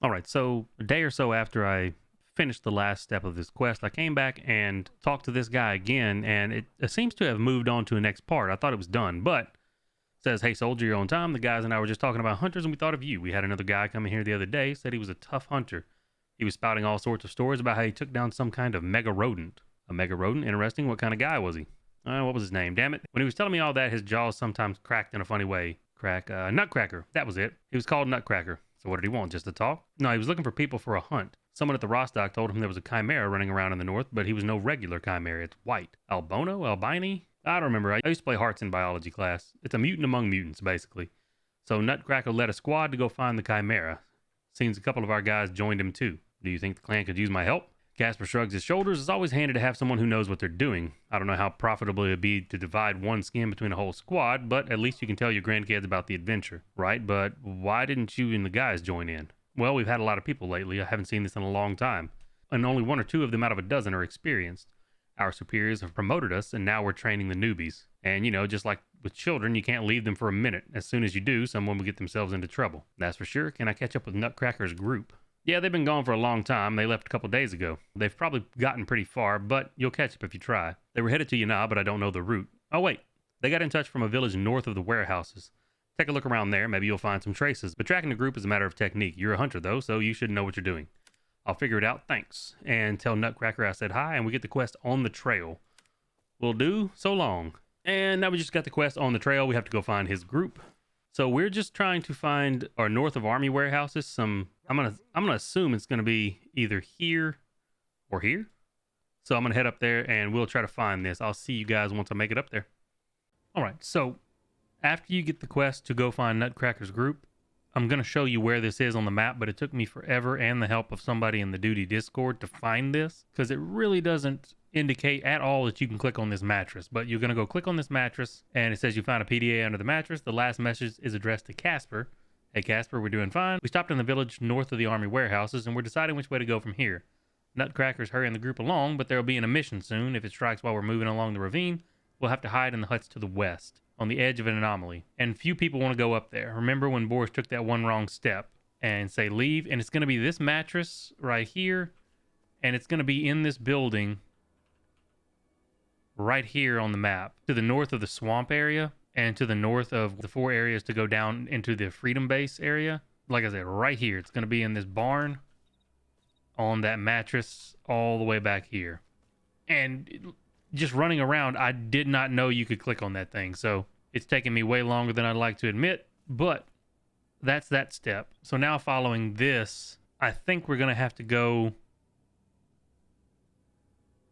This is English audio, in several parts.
All right, so a day or so after I finished the last step of this quest, I came back and talked to this guy again, and it seems to have moved on to the next part. I thought it was done, but it says, "Hey, soldier, you're on time. The guys and I were just talking about hunters, and we thought of you. We had another guy come in here the other day, said he was a tough hunter. He was spouting all sorts of stories about how he took down some kind of mega rodent. A mega rodent? Interesting. What kind of guy was he? What was his name? Damn it. When he was telling me all that, his jaws sometimes cracked in a funny way. Nutcracker. That was it. He was called Nutcracker. So what did he want? Just to talk? No, he was looking for people for a hunt. Someone at the Rostock told him there was a chimera running around in the north, but he was no regular chimera. It's white. Albono? Albini? I don't remember. I used to play hearts in biology class. It's a mutant among mutants, basically. So Nutcracker led a squad to go find the chimera. Seems a couple of our guys joined him too. Do you think the clan could use my help? Casper shrugs his shoulders. It's always handy to have someone who knows what they're doing. I don't know how profitable it would be to divide one skin between a whole squad, but at least you can tell your grandkids about the adventure, right? But why didn't you and the guys join in? Well, we've had a lot of people lately. I haven't seen this in a long time. And only one or two of them out of a dozen are experienced. Our superiors have promoted us, and now we're training the newbies. And, just like with children, you can't leave them for a minute. As soon as you do, someone will get themselves into trouble. That's for sure. Can I catch up with Nutcracker's group? Yeah, they've been gone for a long time. They left a couple days ago. They've probably gotten pretty far, but you'll catch up if you try. They were headed to Yana, but I don't know the route. Oh, wait. They got in touch from a village north of the warehouses. Take a look around there. Maybe you'll find some traces. But tracking the group is a matter of technique. You're a hunter, though, so you should know what you're doing. I'll figure it out. Thanks. And tell Nutcracker I said hi, and we get the quest on the trail. Will do. So long. And now we just got the quest on the trail. We have to go find his group. So we're just trying to find our north of army warehouses. I'm gonna assume it's gonna be either here or here. So I'm gonna head up there and we'll try to find this. I'll see you guys once I make it up there. All right. So after you get the quest to go find Nutcracker's group, I'm gonna show you where this is on the map. But it took me forever and the help of somebody in the duty Discord to find this because it really doesn't indicate at all that you can click on this mattress. But you're going to go click on this mattress and it says you found a PDA under the mattress. The last message is addressed to Casper. Hey Casper, we're doing fine. We stopped in the village north of the army warehouses and we're deciding which way to go from here. Nutcracker's hurrying the group along, but there'll be an emission soon. If it strikes while we're moving along the ravine, we'll have to hide in the huts to the west on the edge of an anomaly. And few people want to go up there. Remember when Boris took that one wrong step and say leave? And it's going to be this mattress right here. And it's going to be in this building right here on the map, to the north of the swamp area and to the north of the 4 areas to go down into the freedom base area. Like I said, right here, it's going to be in this barn on that mattress all the way back here. And just running around, I did not know you could click on that thing. So it's taken me way longer than I'd like to admit, but that's that step. So now following this, I think we're going to have to go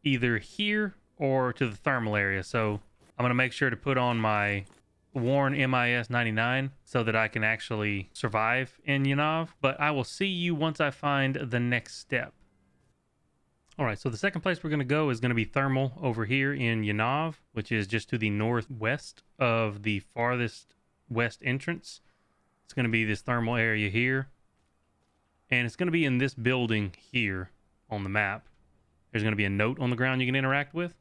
either here or to the thermal area. So I'm going to make sure to put on my Warren MIS 99 so that I can actually survive in Yanav. But I will see you once I find the next step. All right, so the second place we're going to go is going to be thermal over here in Yanav, which is just to the northwest of the farthest west entrance. It's going to be this thermal area here. And it's going to be in this building here on the map. There's going to be a note on the ground you can interact with.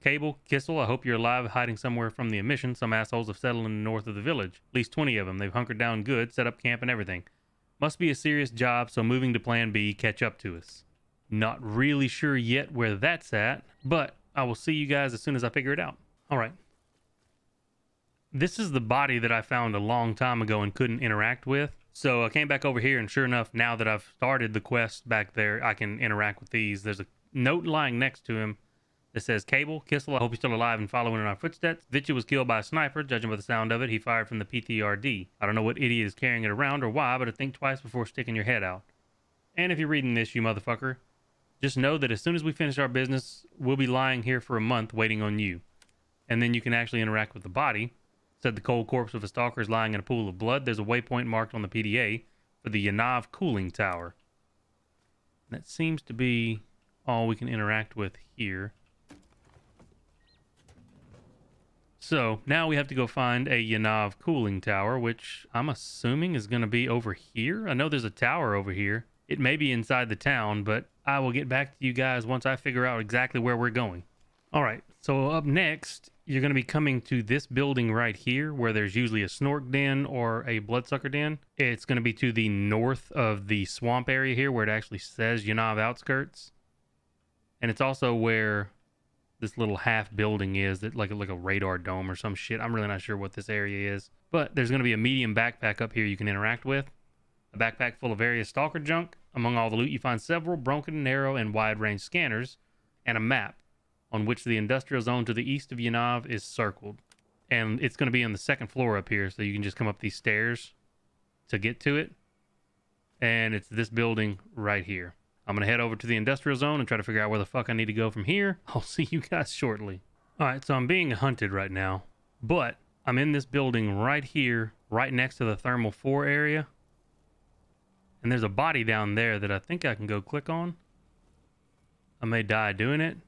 Cable, Kissel, I hope you're alive, hiding somewhere from the emission. Some assholes have settled in the north of the village. At least 20 of them. They've hunkered down good, set up camp and everything. Must be a serious job, so moving to plan B, catch up to us. Not really sure yet where that's at, but I will see you guys as soon as I figure it out. All right. This is the body that I found a long time ago and couldn't interact with. So I came back over here, and sure enough, now that I've started the quest back there, I can interact with these. There's a note lying next to him. It says, Cable, Kissel, I hope you're still alive and following in our footsteps. Vitya was killed by a sniper. Judging by the sound of it, he fired from the PTRD. I don't know what idiot is carrying it around or why, but I think twice before sticking your head out. And if you're reading this, you motherfucker, just know that as soon as we finish our business, we'll be lying here for a month waiting on you. And then you can actually interact with the body. Said the cold corpse of a stalker is lying in a pool of blood. There's a waypoint marked on the PDA for the Yanav cooling tower. That seems to be all we can interact with here. So now we have to go find a Yanav cooling tower, which I'm assuming is going to be over here. I know there's a tower over here. It may be inside the town, but I will get back to you guys once I figure out exactly where we're going. All right, so up next you're going to be coming to this building right here where there's usually a snork den or a bloodsucker den. It's going to be to the north of the swamp area here where it actually says Yanav Outskirts. And it's also where this little half building is, that like a radar dome or some shit. I'm really not sure what this area is. But there's going to be a medium backpack up here you can interact with. A backpack full of various stalker junk. Among all the loot, you find several broken, narrow, and wide-range scanners and a map on which the industrial zone to the east of Yanav is circled. And it's going to be on the second floor up here, so you can just come up these stairs to get to it. And it's this building right here. I'm going to head over to the industrial zone and try to figure out where the fuck I need to go from here. I'll see you guys shortly. Alright, so I'm being hunted right now, but I'm in this building right here, right next to the thermal 4 area. And there's a body down there that I think I can go click on. I may die doing it.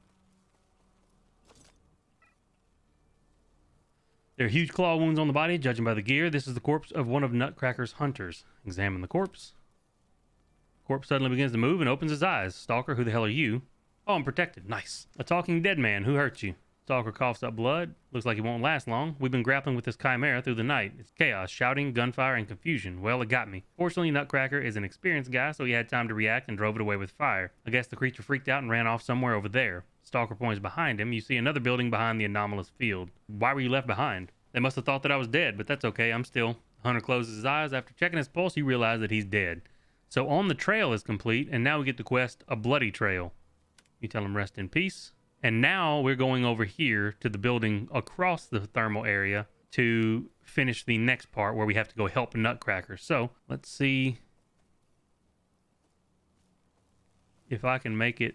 There are huge claw wounds on the body, judging by the gear. This is the corpse of one of Nutcracker's hunters. Examine the corpse. Corpse suddenly begins to move and opens his eyes. Stalker, who the hell are you? Oh, I'm protected. Nice. A talking dead man. Who hurt you? Stalker coughs up blood. Looks like he won't last long. We've been grappling with this chimera through the night. It's chaos, shouting, gunfire, and confusion. Well, it got me. Fortunately, Nutcracker is an experienced guy, so he had time to react and drove it away with fire. I guess the creature freaked out and ran off somewhere over there. Stalker points behind him. You see another building behind the anomalous field. Why were you left behind? They must have thought that I was dead, but that's okay. I'm still. Hunter closes his eyes. After checking his pulse, he realized that he's dead. So On the Trail is complete, and now we get the quest, A Bloody Trail. You tell him rest in peace. And now we're going over here to the building across the thermal area to finish the next part where we have to go help Nutcracker. So let's see if I can make it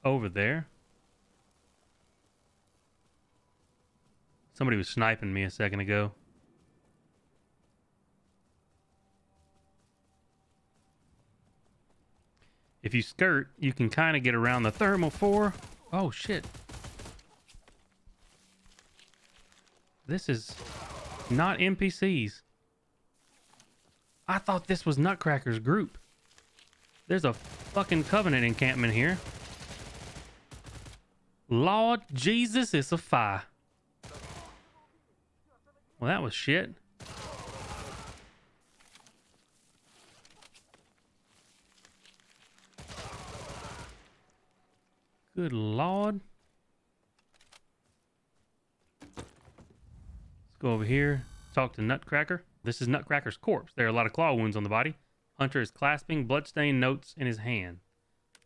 over there. Somebody was sniping me a second ago. If you skirt, you can kind of get around the thermal 4. Oh, shit. This is not NPCs. I thought this was Nutcracker's group. There's a fucking Covenant encampment here. Lord Jesus, it's a fire. Well, that was shit. Good Lord. Let's go over here, talk to Nutcracker. This is Nutcracker's corpse. There are a lot of claw wounds on the body. Hunter is clasping bloodstained notes in his hand.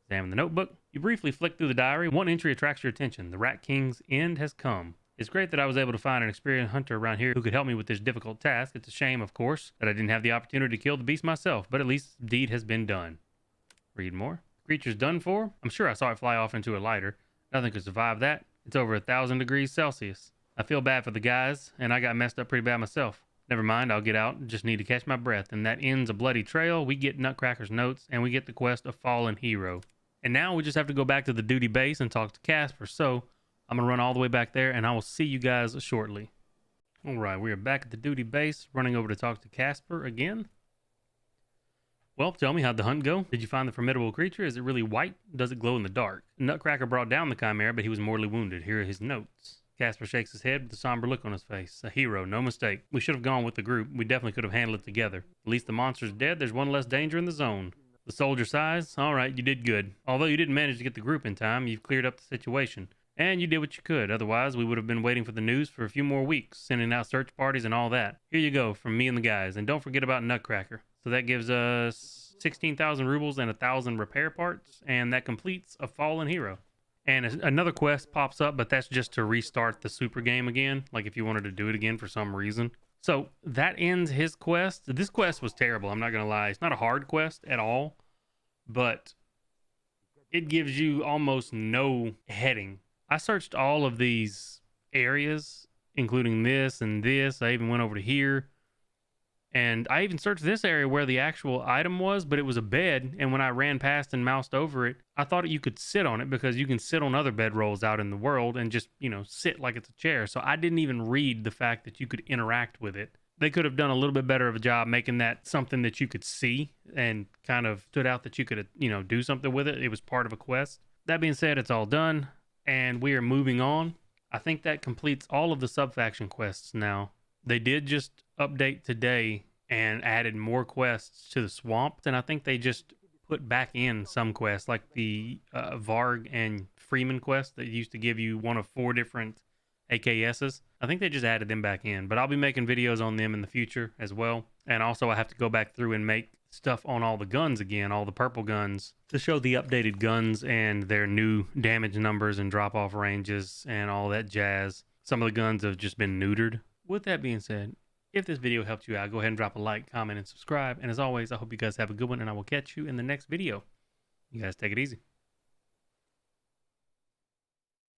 Examine the notebook. You briefly flick through the diary. One entry attracts your attention. The Rat King's end has come. It's great that I was able to find an experienced hunter around here who could help me with this difficult task. It's a shame, of course, that I didn't have the opportunity to kill the beast myself, but at least the deed has been done. Read more. Creature's done for? I'm sure I saw it fly off into a lighter. Nothing could survive that. It's over 1,000 degrees Celsius. I feel bad for the guys, and I got messed up pretty bad myself. Never mind, I'll get out. Just need to catch my breath. And that ends A Bloody Trail. We get Nutcracker's notes, and we get the quest of Fallen Hero. And now we just have to go back to the duty base and talk to Casper. So I'm going to run all the way back there, and I will see you guys shortly. All right, we are back at the duty base, running over to talk to Casper again. Well, tell me, how'd the hunt go? Did you find the formidable creature? Is it really white? Does it glow in the dark? Nutcracker brought down the chimera, but he was mortally wounded. Here are his notes. Casper shakes his head with a somber look on his face. A hero, no mistake. We should have gone with the group. We definitely could have handled it together. At least the monster's dead. There's one less danger in the zone. The soldier sighs. All right, you did good. Although you didn't manage to get the group in time, you've cleared up the situation. And you did what you could. Otherwise, we would have been waiting for the news for a few more weeks, sending out search parties and all that. Here you go, from me and the guys. And don't forget about Nutcracker. So that gives us 16,000 rubles and 1,000 repair parts, and that completes A Fallen Hero. And another quest pops up, but that's just to restart the super game again, like if you wanted to do it again for some reason. So that ends his quest. This quest was terrible, I'm not going to lie. It's not a hard quest at all, but it gives you almost no heading. I searched all of these areas, including this and this. I even went over to here. And I even searched this area where the actual item was, but it was a bed. And when I ran past and moused over it, I thought you could sit on it because you can sit on other bedrolls out in the world and just, you know, sit like it's a chair. So I didn't even read the fact that you could interact with it. They could have done a little bit better of a job making that something that you could see and kind of stood out that you could, you know, do something with it. It was part of a quest. That being said, it's all done and we are moving on. I think that completes all of the sub-faction quests now. They did just update today and added more quests to the swamp, and I think they just put back in some quests like the Varg and Freeman quest that used to give you one of 4 different AKSs. I think they just added them back in, but I'll be making videos on them in the future as well. And also I have to go back through and make stuff on all the guns again, all the purple guns, to show the updated guns and their new damage numbers and drop off ranges and all that jazz. Some of the guns have just been neutered. With that being said, if this video helped you out, go ahead and drop a like, comment, and subscribe. And as always, I hope you guys have a good one, and I will catch you in the next video. You guys take it easy.